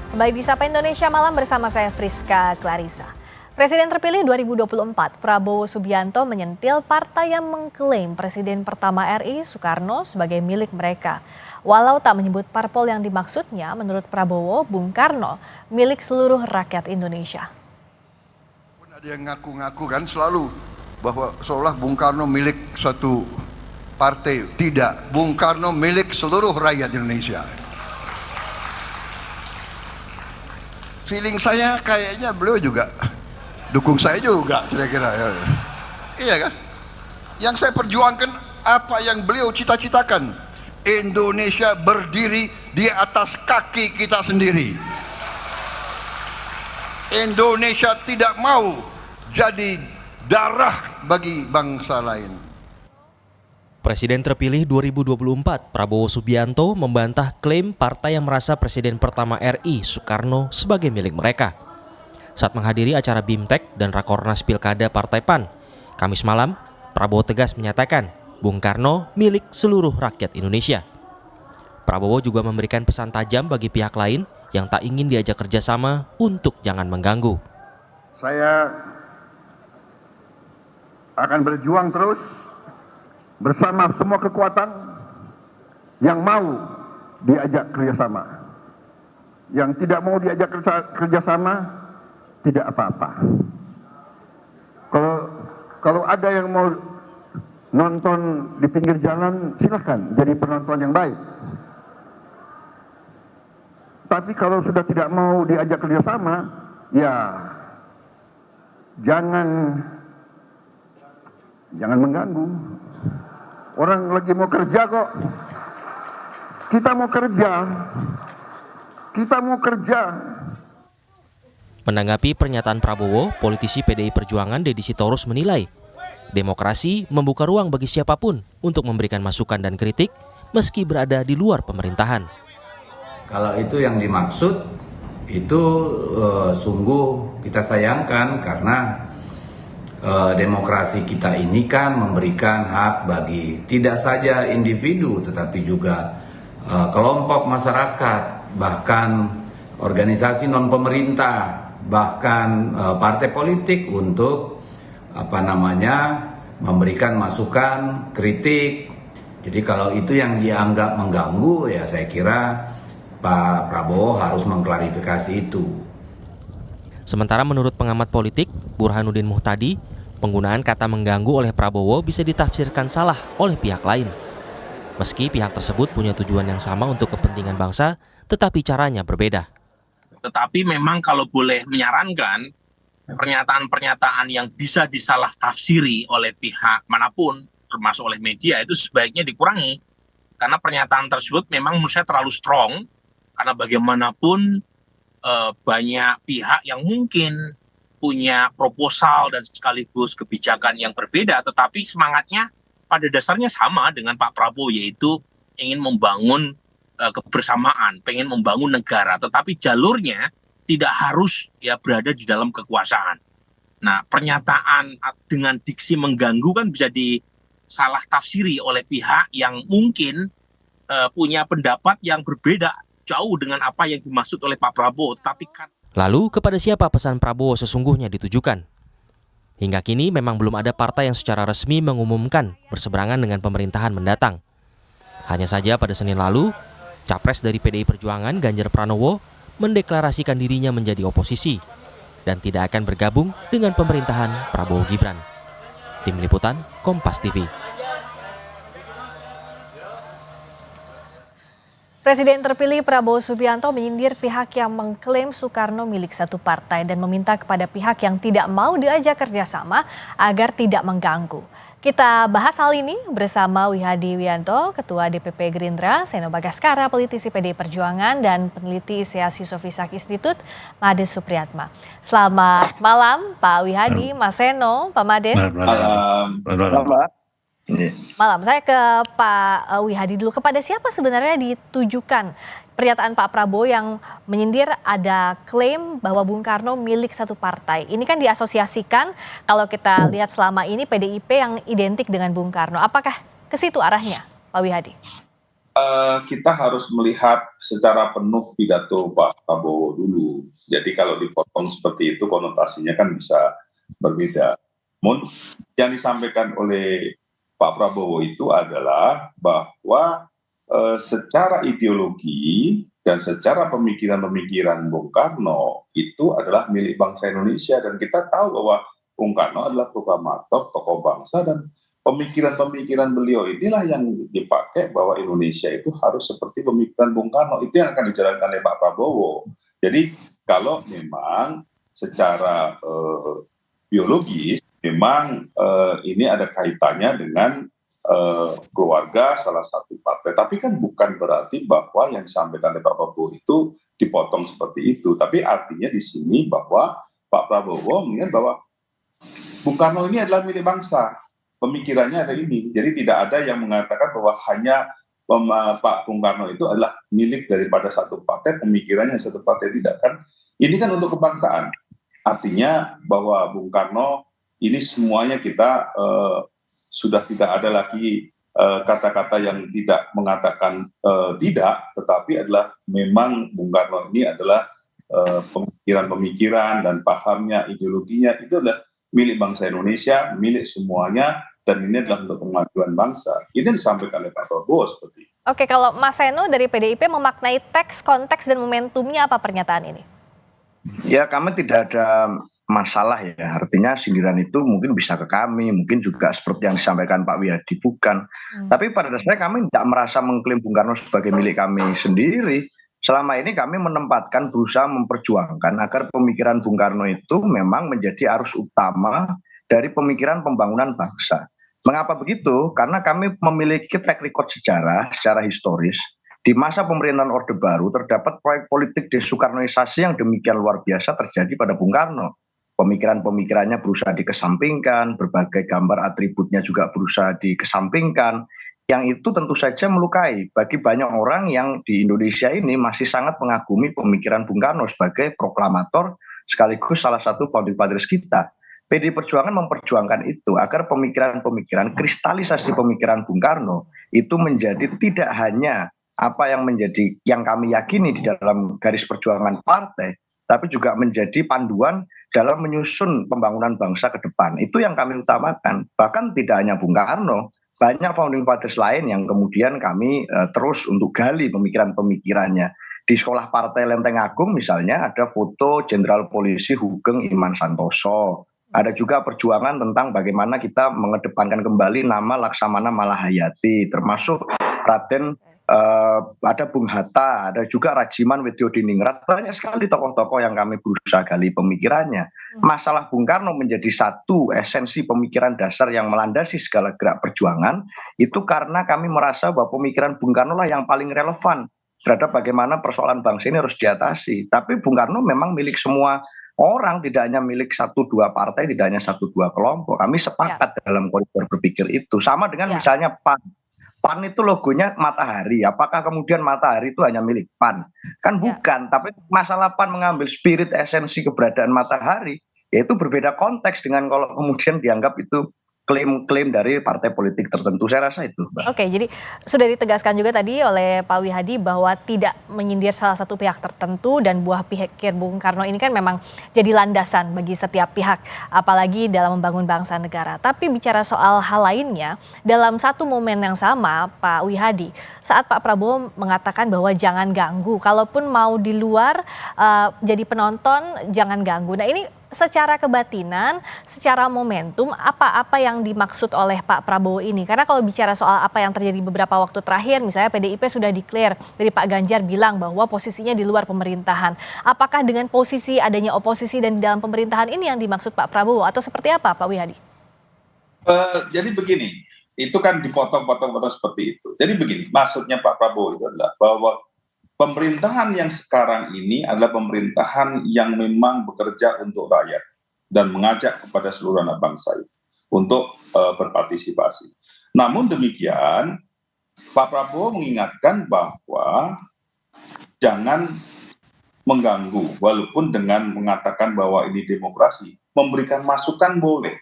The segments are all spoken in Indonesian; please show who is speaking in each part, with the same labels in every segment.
Speaker 1: Kembali di Sapa Indonesia Malam bersama saya Friska Clarissa. Presiden terpilih 2024 Prabowo Subianto menyentil partai yang mengklaim Presiden pertama RI Soekarno sebagai milik mereka. Walau tak menyebut parpol yang dimaksudnya, menurut Prabowo, Bung Karno milik seluruh rakyat Indonesia.
Speaker 2: Ada yang ngaku-ngaku kan selalu bahwa seolah Bung Karno milik satu partai. Tidak, Bung Karno milik seluruh rakyat Indonesia. Feeling saya kayaknya beliau juga dukung saya juga kira-kira ya. Iya kan? Yang saya perjuangkan apa yang beliau cita-citakan. Indonesia berdiri di atas kaki kita sendiri. Indonesia tidak mau jadi darah bagi bangsa lain.
Speaker 3: Presiden terpilih 2024 Prabowo Subianto membantah klaim partai yang merasa Presiden pertama RI Soekarno sebagai milik mereka. Saat menghadiri acara BIMTEK dan Rakornas Pilkada Partai PAN, Kamis malam, Prabowo tegas menyatakan Bung Karno milik seluruh rakyat Indonesia. Prabowo juga memberikan pesan tajam bagi pihak lain yang tak ingin diajak kerjasama untuk jangan mengganggu.
Speaker 2: Saya akan berjuang terus bersama semua kekuatan yang mau diajak kerjasama. Yang tidak mau diajak kerjasama, tidak apa-apa. Kalau ada yang mau nonton di pinggir jalan, silakan jadi penonton yang baik. Tapi kalau sudah tidak mau diajak kerjasama, ya jangan mengganggu. Orang lagi mau kerja kok. Kita mau kerja.
Speaker 3: Menanggapi pernyataan Prabowo, politisi PDI Perjuangan Deddy Sitorus menilai demokrasi membuka ruang bagi siapapun untuk memberikan masukan dan kritik meski berada di luar pemerintahan.
Speaker 4: Kalau itu yang dimaksud, itu sungguh kita sayangkan karena demokrasi kita ini kan memberikan hak bagi tidak saja individu tetapi juga kelompok masyarakat, bahkan organisasi non pemerintah, bahkan partai politik untuk memberikan masukan, kritik. Jadi kalau itu yang dianggap mengganggu, ya saya kira Pak Prabowo harus mengklarifikasi itu.
Speaker 3: Sementara menurut pengamat politik Burhanuddin Muhtadi, penggunaan kata mengganggu oleh Prabowo bisa ditafsirkan salah oleh pihak lain. Meski pihak tersebut punya tujuan yang sama untuk kepentingan bangsa, tetapi caranya berbeda.
Speaker 5: Tetapi memang kalau boleh menyarankan, pernyataan-pernyataan yang bisa disalah tafsiri oleh pihak manapun, termasuk oleh media, itu sebaiknya dikurangi. Karena pernyataan tersebut memang menurut saya terlalu strong, karena bagaimanapun banyak pihak yang mungkin punya proposal dan sekaligus kebijakan yang berbeda, tetapi semangatnya pada dasarnya sama dengan Pak Prabowo, yaitu ingin membangun kebersamaan, pengen membangun negara, tetapi jalurnya tidak harus ya berada di dalam kekuasaan. Nah, pernyataan dengan diksi mengganggu kan bisa disalah tafsiri oleh pihak yang mungkin punya pendapat yang berbeda jauh dengan apa yang dimaksud oleh Pak Prabowo, tetapi kan.
Speaker 3: Lalu kepada siapa pesan Prabowo sesungguhnya ditujukan? Hingga kini memang belum ada partai yang secara resmi mengumumkan berseberangan dengan pemerintahan mendatang. Hanya saja pada Senin lalu, Capres dari PDI Perjuangan Ganjar Pranowo mendeklarasikan dirinya menjadi oposisi dan tidak akan bergabung dengan pemerintahan Prabowo Gibran. Tim Liputan Kompas TV.
Speaker 1: Presiden terpilih Prabowo Subianto menyindir pihak yang mengklaim Soekarno milik satu partai dan meminta kepada pihak yang tidak mau diajak kerjasama agar tidak mengganggu. Kita bahas hal ini bersama Wihadi Wianto, Ketua DPP Gerindra, Seno Bagaskara, politisi PDI Perjuangan, dan peneliti ISEAS Yusof Ishak Institute, Made Supriyatma. Selamat malam Pak Wihadi, Mas Seno, Pak Made. Malam, saya ke Pak Wihadi dulu. Kepada siapa sebenarnya ditujukan pernyataan Pak Prabowo yang menyindir ada klaim bahwa Bung Karno milik satu partai? Ini kan diasosiasikan kalau kita lihat selama ini PDIP yang identik dengan Bung Karno. Apakah ke situ arahnya, Pak Wihadi?
Speaker 6: Kita harus melihat secara penuh pidato Pak Prabowo dulu. Jadi kalau dipotong seperti itu konotasinya kan bisa berbeda. Namun yang disampaikan oleh Pak Prabowo itu adalah bahwa secara ideologi dan secara pemikiran-pemikiran Bung Karno itu adalah milik bangsa Indonesia, dan kita tahu bahwa Bung Karno adalah proklamator, tokoh bangsa, dan pemikiran-pemikiran beliau inilah yang dipakai bahwa Indonesia itu harus seperti pemikiran Bung Karno. Itu yang akan dijalankan oleh Pak Prabowo. Jadi kalau memang secara biologis memang ini ada kaitannya dengan keluarga salah satu partai, tapi kan bukan berarti bahwa yang disampaikan oleh Pak Prabowo itu dipotong seperti itu. Tapi artinya di sini bahwa Pak Prabowo mengingat bahwa Bung Karno ini adalah milik bangsa. Pemikirannya ada ini, jadi tidak ada yang mengatakan bahwa hanya Pak Bung Karno itu adalah milik daripada satu partai, pemikirannya satu partai, tidak kan? Ini kan untuk kebangsaan. Artinya bahwa Bung Karno ini semuanya kita sudah tidak ada lagi kata-kata yang tidak mengatakan tidak, tetapi adalah memang Bung Karno ini adalah pemikiran-pemikiran dan pahamnya, ideologinya itu adalah milik bangsa Indonesia, milik semuanya, dan ini adalah untuk kemajuan bangsa. Ini disampaikan oleh Pak Prabowo seperti itu.
Speaker 1: Oke, kalau Mas Seno dari PDIP memaknai teks, konteks, dan momentumnya apa pernyataan ini?
Speaker 7: Ya, kami tidak ada masalah ya. Artinya sindiran itu mungkin bisa ke kami, mungkin juga seperti yang disampaikan Pak Wiyadi, bukan. Tapi pada dasarnya kami tidak merasa mengklaim Bung Karno sebagai milik kami sendiri. Selama ini kami menempatkan, berusaha memperjuangkan agar pemikiran Bung Karno itu memang menjadi arus utama dari pemikiran pembangunan bangsa. Mengapa begitu? Karena kami memiliki track record sejarah, secara historis. Di masa pemerintahan Orde Baru terdapat proyek politik desoekarnoisasi yang demikian luar biasa terjadi pada Bung Karno. Pemikiran-pemikirannya berusaha dikesampingkan, berbagai gambar atributnya juga berusaha dikesampingkan. Yang itu tentu saja melukai bagi banyak orang yang di Indonesia ini masih sangat mengagumi pemikiran Bung Karno sebagai proklamator sekaligus salah satu founding fathers kita. PDI Perjuangan memperjuangkan itu agar pemikiran-pemikiran, kristalisasi pemikiran Bung Karno itu menjadi tidak hanya apa yang menjadi yang kami yakini di dalam garis perjuangan partai, tapi juga menjadi panduan dalam menyusun pembangunan bangsa ke depan. Itu yang kami utamakan. Bahkan tidak hanya Bung Karno, banyak founding fathers lain yang kemudian kami terus untuk gali pemikiran-pemikirannya. Di sekolah partai Lenteng Agung misalnya ada foto Jenderal Polisi Hugeng Iman Santoso. Ada juga perjuangan tentang bagaimana kita mengedepankan kembali nama Laksamana Malahayati, termasuk Raden, ada Bung Hatta, ada juga Rajiman Widyodiningrat. Banyak sekali tokoh-tokoh yang kami berusaha gali pemikirannya. Masalah Bung Karno menjadi satu esensi pemikiran dasar yang melandasi segala gerak perjuangan, itu karena kami merasa bahwa pemikiran Bung Karno lah yang paling relevan terhadap bagaimana persoalan bangsa ini harus diatasi. Tapi Bung Karno memang milik semua orang, tidak hanya milik satu dua partai, tidak hanya satu dua kelompok. Kami sepakat dalam koridor berpikir itu. Sama dengan misalnya PAN. PAN itu logonya matahari. Apakah kemudian matahari itu hanya milik PAN? Kan bukan. Tapi masalah PAN mengambil spirit esensi keberadaan matahari, yaitu berbeda konteks dengan kalau kemudian dianggap itu klaim-klaim dari partai politik tertentu. Saya rasa itu, Mbak.
Speaker 1: Oke, jadi sudah ditegaskan juga tadi oleh Pak Wihadi bahwa tidak menyindir salah satu pihak tertentu, dan buah pikir Bung Karno ini kan memang jadi landasan bagi setiap pihak, apalagi dalam membangun bangsa negara. Tapi bicara soal hal lainnya, dalam satu momen yang sama, Pak Wihadi, saat Pak Prabowo mengatakan bahwa jangan ganggu, kalaupun mau di luar jadi penonton, jangan ganggu. Nah, ini secara kebatinan, secara momentum, apa yang dimaksud oleh Pak Prabowo ini? Karena kalau bicara soal apa yang terjadi beberapa waktu terakhir, misalnya PDIP sudah declare, dari Pak Ganjar bilang bahwa posisinya di luar pemerintahan. Apakah dengan posisi adanya oposisi dan di dalam pemerintahan ini yang dimaksud Pak Prabowo, atau seperti apa, Pak Wihadi?
Speaker 6: Jadi begini, itu kan dipotong-potong seperti itu. Jadi begini, maksudnya Pak Prabowo itu adalah bahwa pemerintahan yang sekarang ini adalah pemerintahan yang memang bekerja untuk rakyat dan mengajak kepada seluruh anak bangsa itu untuk berpartisipasi. Namun demikian, Pak Prabowo mengingatkan bahwa jangan mengganggu, walaupun dengan mengatakan bahwa ini demokrasi, memberikan masukan boleh,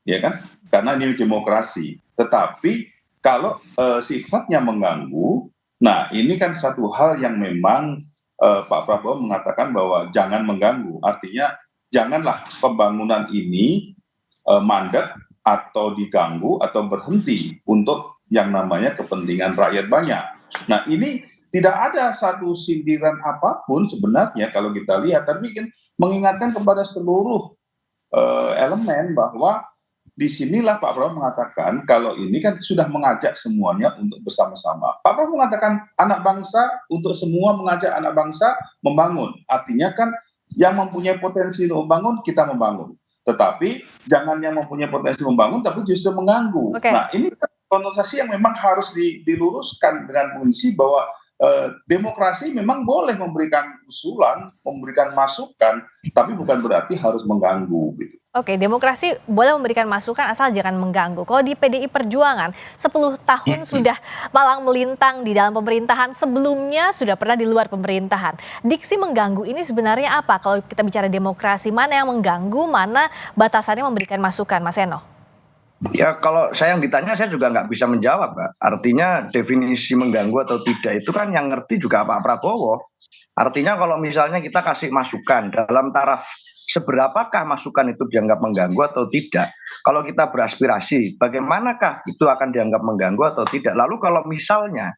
Speaker 6: ya kan? Karena ini demokrasi. Tetapi kalau sifatnya mengganggu, Nah, ini kan satu hal yang memang Pak Prabowo mengatakan bahwa jangan mengganggu. Artinya janganlah pembangunan ini mandek atau diganggu atau berhenti untuk yang namanya kepentingan rakyat banyak. Nah, ini tidak ada satu sindiran apapun sebenarnya kalau kita lihat, tapi kan mengingatkan kepada seluruh elemen bahwa disinilah Pak Prabowo mengatakan kalau ini kan sudah mengajak semuanya untuk bersama-sama. Pak Prabowo mengatakan anak bangsa, untuk semua mengajak anak bangsa membangun. Artinya kan yang mempunyai potensi untuk membangun, kita membangun. Tetapi jangan yang mempunyai potensi membangun tapi justru mengganggu.
Speaker 1: Oke.
Speaker 6: Nah, ini konotasi yang memang harus diluruskan dengan fungsi bahwa demokrasi memang boleh memberikan usulan, memberikan masukan, tapi bukan berarti harus mengganggu gitu.
Speaker 1: Oke, demokrasi boleh memberikan masukan asal jangan mengganggu. Kalau di PDI Perjuangan, 10 tahun sudah malang melintang di dalam pemerintahan, sebelumnya sudah pernah di luar pemerintahan. Diksi mengganggu ini sebenarnya apa? Kalau kita bicara demokrasi, mana yang mengganggu, mana batasannya memberikan masukan, Mas Eno?
Speaker 7: Ya kalau saya yang ditanya saya juga nggak bisa menjawab, Pak. Artinya definisi mengganggu atau tidak itu kan yang ngerti juga Pak Prabowo. Artinya kalau misalnya kita kasih masukan dalam taraf seberapakah masukan itu dianggap mengganggu atau tidak. Kalau kita beraspirasi, bagaimanakah itu akan dianggap mengganggu atau tidak. Lalu kalau misalnya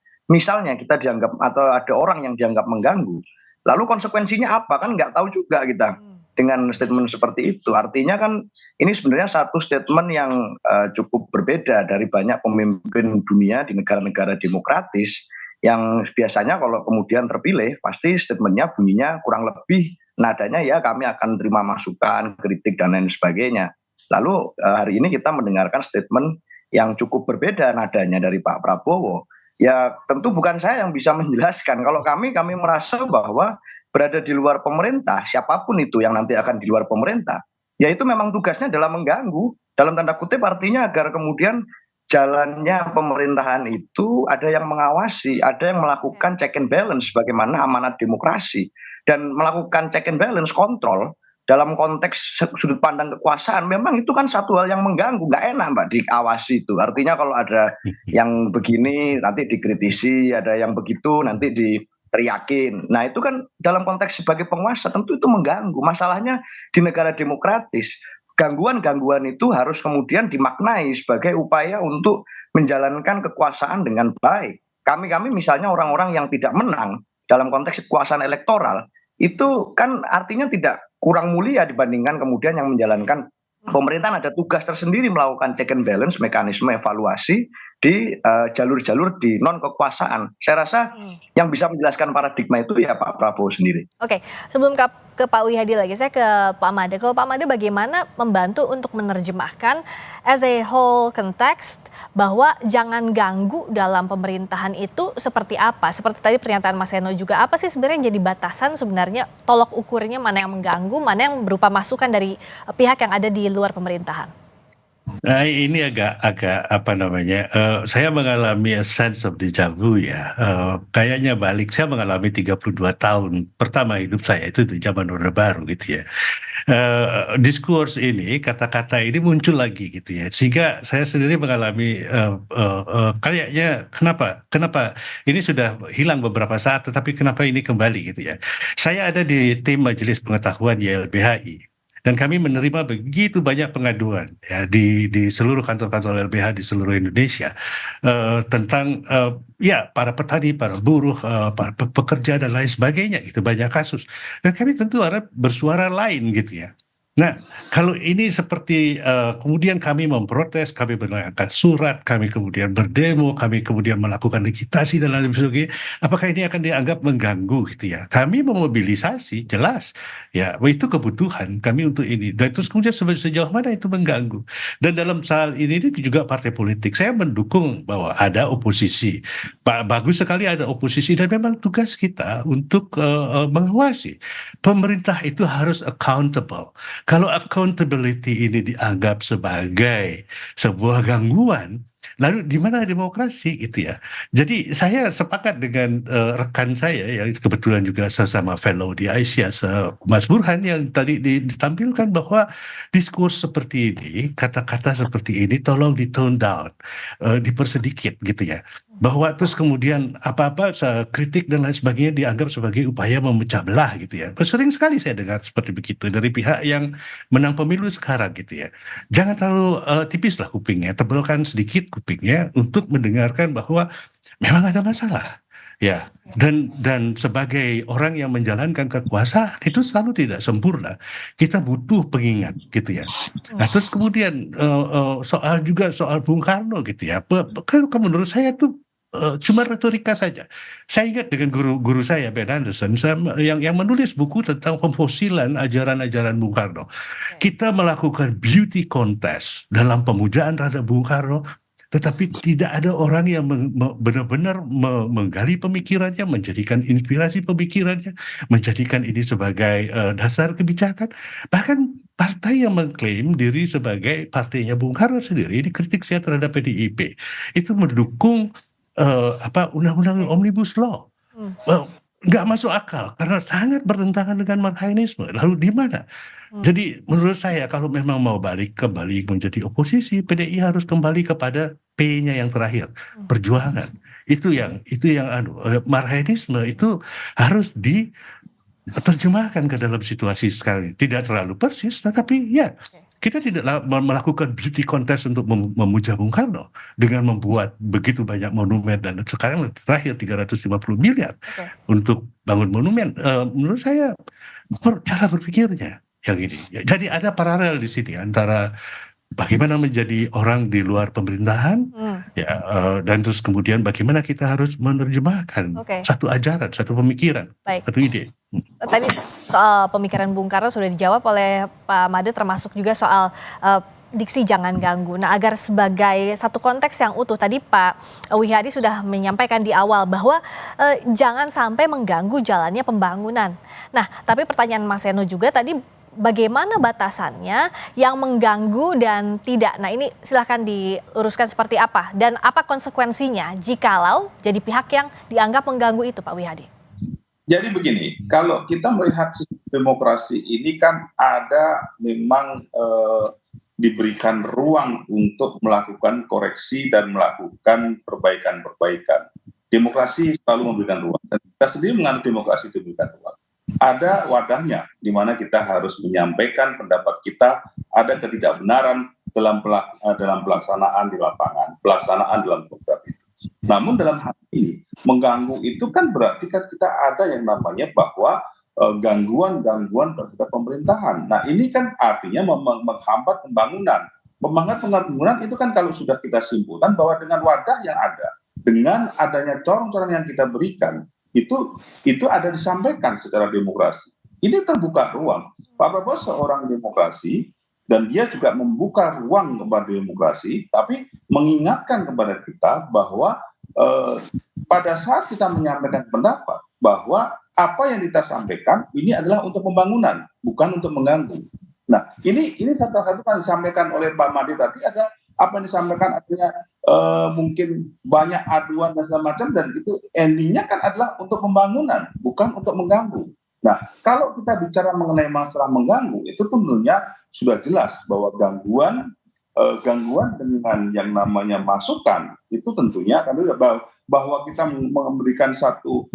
Speaker 7: kita dianggap atau ada orang yang dianggap mengganggu, lalu konsekuensinya apa? Kan nggak tahu juga kita dengan statement seperti itu. Artinya kan ini sebenarnya satu statement yang cukup berbeda dari banyak pemimpin dunia di negara-negara demokratis yang biasanya kalau kemudian terpilih pasti statementnya bunyinya kurang lebih nadanya ya kami akan terima masukan, kritik dan lain sebagainya. Lalu hari ini kita mendengarkan statement yang cukup berbeda nadanya dari Pak Prabowo. Ya tentu bukan saya yang bisa menjelaskan. Kalau kami merasa bahwa berada di luar pemerintah, siapapun itu yang nanti akan di luar pemerintah, ya itu memang tugasnya adalah mengganggu. Dalam tanda kutip artinya agar kemudian jalannya pemerintahan itu ada yang mengawasi, ada yang melakukan check and balance bagaimana amanat demokrasi. Dan melakukan check and balance, kontrol dalam konteks sudut pandang kekuasaan memang itu kan satu hal yang mengganggu, nggak enak Mbak diawasi itu. Artinya kalau ada yang begini nanti dikritisi, ada yang begitu nanti diteriakin. Nah itu kan dalam konteks sebagai penguasa tentu itu mengganggu. Masalahnya di negara demokratis gangguan-gangguan itu harus kemudian dimaknai sebagai upaya untuk menjalankan kekuasaan dengan baik. Kami misalnya orang-orang yang tidak menang dalam konteks kekuasaan elektoral itu kan artinya tidak kurang mulia dibandingkan kemudian yang menjalankan pemerintahan. Ada tugas tersendiri melakukan check and balance, mekanisme evaluasi di jalur-jalur di non kekuasaan. Saya rasa yang bisa menjelaskan paradigma itu ya Pak Prabowo sendiri.
Speaker 1: Oke, sebelum ke Pak Wihadi lagi, saya ke Pak Made. Kalau Pak Made bagaimana membantu untuk menerjemahkan as a whole context bahwa jangan ganggu dalam pemerintahan itu seperti apa? Seperti tadi pernyataan Mas Eno juga, apa sih sebenarnya yang jadi batasan sebenarnya tolok ukurnya mana yang mengganggu, mana yang berupa masukan dari pihak yang ada di luar pemerintahan?
Speaker 8: Nah, ini agak apa namanya, saya mengalami a sense of deja vu ya, kayaknya balik, saya mengalami 32 tahun pertama hidup saya itu di zaman Orde Baru gitu ya. Diskurs ini, kata-kata ini muncul lagi gitu ya, sehingga saya sendiri mengalami kayaknya kenapa ini sudah hilang beberapa saat, tetapi kenapa ini kembali gitu ya. Saya ada di tim Majelis Pengetahuan YLBHI. Dan kami menerima begitu banyak pengaduan ya di seluruh kantor-kantor LBH di seluruh Indonesia tentang ya para petani, para buruh, para pekerja dan lain sebagainya gitu, banyak kasus. Dan kami tentu harap bersuara lain gitu ya. Nah, kalau ini seperti kemudian kami memprotes, kami menanyakan surat, kami kemudian berdemo, kami kemudian melakukan agitasi dan lain sebagainya, apakah ini akan dianggap mengganggu gitu ya? Kami memobilisasi, jelas ya, itu kebutuhan kami untuk ini. Dan terus kemudian sejauh mana itu mengganggu? Dan dalam soal ini juga partai politik, saya mendukung bahwa ada oposisi. Bagus sekali ada oposisi dan memang tugas kita untuk mengawasi. Pemerintah itu harus accountable. Kalau accountability ini dianggap sebagai sebuah gangguan, lalu di mana demokrasi gitu ya. Jadi saya sepakat dengan rekan saya yang kebetulan juga sesama fellow di Aisyah, Mas Burhan yang tadi ditampilkan bahwa diskurs seperti ini, kata-kata seperti ini tolong di tone down, dipersedikit gitu ya. bahwa terus kemudian apa-apa kritik dan lain sebagainya dianggap sebagai upaya memecah belah gitu ya. Sering sekali saya dengar seperti begitu dari pihak yang menang pemilu sekarang gitu ya. Jangan terlalu tipislah kupingnya, tebalkan sedikit kupingnya untuk mendengarkan bahwa memang ada masalah. Ya, dan sebagai orang yang menjalankan kekuasaan itu selalu tidak sempurna. Kita butuh pengingat gitu ya. Nah, terus kemudian soal Bung Karno gitu ya. Kan menurut saya itu cuma retorika saja. Saya ingat dengan guru saya Ben Anderson yang menulis buku tentang pemfosilan ajaran-ajaran Bung Karno. Kita melakukan beauty contest dalam pemujaan terhadap Bung Karno, tetapi tidak ada orang yang benar-benar menggali pemikirannya, menjadikan inspirasi pemikirannya, menjadikan ini sebagai dasar kebijakan. Bahkan partai yang mengklaim diri sebagai partainya Bung Karno sendiri, ini kritik saya terhadap PDIP, itu mendukung undang-undang Omnibus Law. Nggak masuk akal karena sangat bertentangan dengan marxisme. Lalu di mana? Jadi menurut saya kalau memang mau kembali menjadi oposisi, PDI harus kembali kepada P-nya yang terakhir, perjuangan. Itu yang marxisme itu harus diterjemahkan ke dalam situasi sekarang. Tidak terlalu persis, tetapi ya kita tidak melakukan beauty contest untuk memuja Bung Karno dengan membuat begitu banyak monumen dan sekarang terakhir 350 miliar untuk bangun monumen. Menurut saya cara berpikirnya yang ini. Jadi ada paralel di sini antara bagaimana menjadi orang di luar pemerintahan, dan terus kemudian bagaimana kita harus menerjemahkan satu ajaran, satu pemikiran, satu ide.
Speaker 1: Tadi soal pemikiran Bung Karno sudah dijawab oleh Pak Made, termasuk juga soal diksi jangan ganggu. Nah, agar sebagai satu konteks yang utuh, tadi Pak Wihadi sudah menyampaikan di awal bahwa jangan sampai mengganggu jalannya pembangunan. Nah, tapi pertanyaan Mas Seno juga tadi, bagaimana batasannya yang mengganggu dan tidak? Nah, ini silahkan diluruskan seperti apa dan apa konsekuensinya jikalau jadi pihak yang dianggap mengganggu itu, Pak Wihadi?
Speaker 6: Jadi begini, kalau kita melihat sistem demokrasi ini kan ada memang diberikan ruang untuk melakukan koreksi dan melakukan perbaikan-perbaikan. Demokrasi selalu memberikan ruang dan kita sendiri menganut demokrasi itu memberikan ruang. Ada wadahnya di mana kita harus menyampaikan pendapat kita, ada ketidakbenaran dalam pelaksanaan di lapangan, pelaksanaan dalam program itu. Namun dalam hal ini mengganggu itu kan berarti kan kita ada yang namanya bahwa gangguan-gangguan terhadap pemerintahan. Nah, ini kan artinya menghambat pembangunan. Pembangunan itu kan kalau sudah kita simpulkan bahwa dengan wadah yang ada, dengan adanya corong-corong yang kita berikan, itu ada disampaikan secara demokrasi. Ini terbuka ruang. Pak Prabowo seorang demokrasi dan dia juga membuka ruang kepada demokrasi, tapi mengingatkan kepada kita bahwa pada saat kita menyampaikan pendapat bahwa apa yang kita sampaikan ini adalah untuk pembangunan, bukan untuk mengganggu. Nah, ini satu-satu kan disampaikan oleh Pak Made tadi, ada apa yang disampaikan artinya mungkin banyak aduan dan segala macam, dan itu endingnya kan adalah untuk pembangunan, bukan untuk mengganggu. Nah, kalau kita bicara mengenai masalah mengganggu, itu tentunya sudah jelas bahwa gangguan dengan yang namanya masukan itu tentunya kan bahwa kita memberikan satu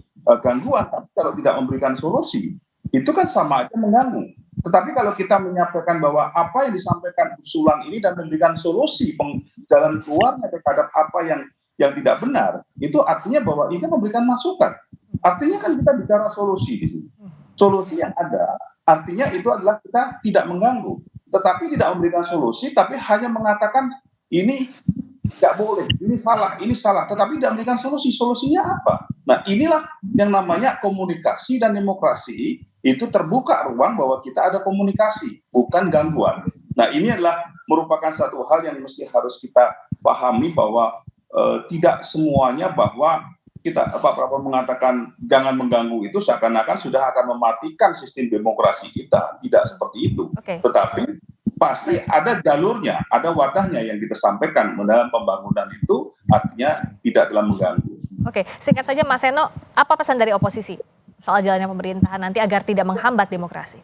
Speaker 6: gangguan, tapi kalau tidak memberikan solusi itu kan sama aja mengganggu. Tetapi kalau kita menyampaikan bahwa apa yang disampaikan usulan ini dan memberikan solusi jalan keluarnya terhadap apa yang tidak benar, itu artinya bahwa ini memberikan masukan. Artinya kan kita bicara solusi di sini. Solusi yang ada artinya itu adalah kita tidak mengganggu, tetapi tidak memberikan solusi, tapi hanya mengatakan ini tidak boleh, ini salah, tetapi tidak memberikan solusi. Solusinya apa? Nah, inilah yang namanya komunikasi dan demokrasi. Itu terbuka ruang bahwa kita ada komunikasi, bukan gangguan. Nah, ini adalah merupakan satu hal yang mesti harus kita pahami bahwa tidak semuanya bahwa Pak Prabowo mengatakan jangan mengganggu itu seakan-akan sudah akan mematikan sistem demokrasi kita. Tidak seperti itu. Tetapi pasti ada jalurnya, ada wadahnya yang kita sampaikan dalam pembangunan itu, artinya tidak dalam mengganggu.
Speaker 1: Oke, singkat saja Mas Seno, apa pesan dari oposisi soal jalannya pemerintahan nanti agar tidak menghambat demokrasi?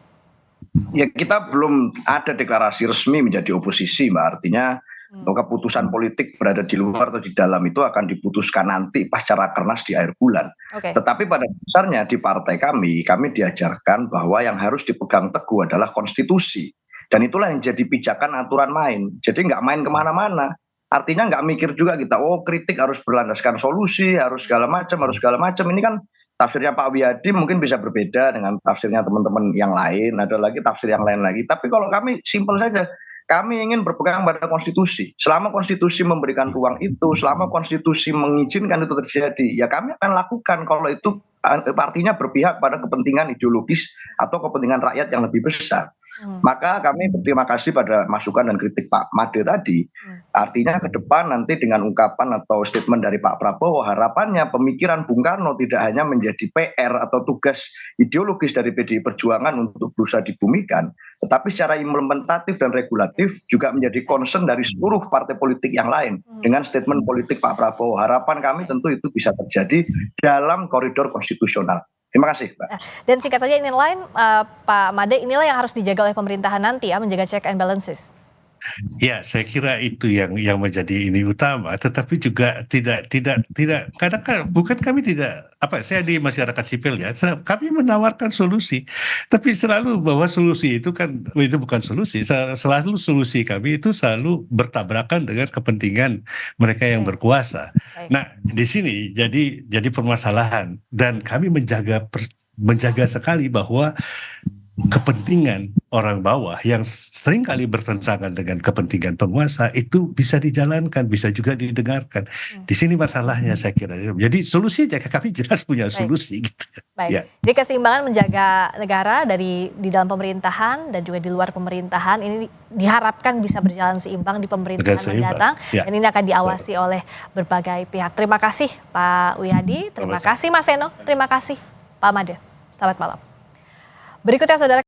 Speaker 7: Ya, kita belum ada deklarasi resmi menjadi oposisi, Mbak. Artinya Keputusan politik berada di luar atau di dalam itu akan diputuskan nanti pasca rakernas di akhir bulan.
Speaker 1: Oke.
Speaker 7: Tetapi pada dasarnya di partai kami diajarkan bahwa yang harus dipegang teguh adalah konstitusi. Dan itulah yang jadi pijakan aturan main. Jadi nggak main kemana-mana. Artinya nggak mikir juga kita, kritik harus berlandaskan solusi, harus segala macam. Ini kan tafsirnya Pak Wiyadi mungkin bisa berbeda dengan tafsirnya teman-teman yang lain, ada lagi tafsir yang lain lagi. Tapi kalau kami simpel saja, kami ingin berpegang pada konstitusi. Selama konstitusi memberikan ruang itu, selama konstitusi mengizinkan itu terjadi, ya kami akan lakukan kalau itu artinya berpihak pada kepentingan ideologis atau kepentingan rakyat yang lebih besar. Maka kami berterima kasih pada masukan dan kritik Pak Made tadi. Artinya ke depan nanti dengan ungkapan atau statement dari Pak Prabowo, harapannya pemikiran Bung Karno tidak hanya menjadi PR atau tugas ideologis dari PDI Perjuangan untuk berusaha dibumikan, tetapi secara implementatif dan regulatif juga menjadi concern dari seluruh partai politik yang lain dengan statement politik Pak Prabowo. Harapan kami tentu itu bisa terjadi dalam koridor konstitusional. Terima kasih, Mbak.
Speaker 1: Dan singkat saja ini lain, Pak Made, inilah yang harus dijaga oleh pemerintahan nanti ya, menjaga check and balances.
Speaker 8: Ya, saya kira itu yang menjadi ini utama, tetapi juga tidak kadang bukan kami tidak saya di masyarakat sipil ya, kami menawarkan solusi, tapi selalu bahwa solusi itu bukan solusi, selalu solusi kami itu selalu bertabrakan dengan kepentingan mereka yang berkuasa. Nah, di sini jadi permasalahan dan kami menjaga sekali bahwa kepentingan orang bawah yang seringkali bertentangan dengan kepentingan penguasa itu bisa dijalankan, bisa juga didengarkan. Di sini masalahnya saya kira. Jadi solusinya kami jelas punya solusi. Gitu.
Speaker 1: Baik.
Speaker 8: Ya.
Speaker 1: Jadi keseimbangan menjaga negara di dalam pemerintahan dan juga di luar pemerintahan ini diharapkan bisa berjalan seimbang di pemerintahan mendatang.
Speaker 8: Ya.
Speaker 1: Dan ini akan diawasi oleh berbagai pihak. Terima kasih Pak Wiyadi, terima kasih Mas Eno, terima kasih Pak Made. Selamat malam. Berikutnya saudara.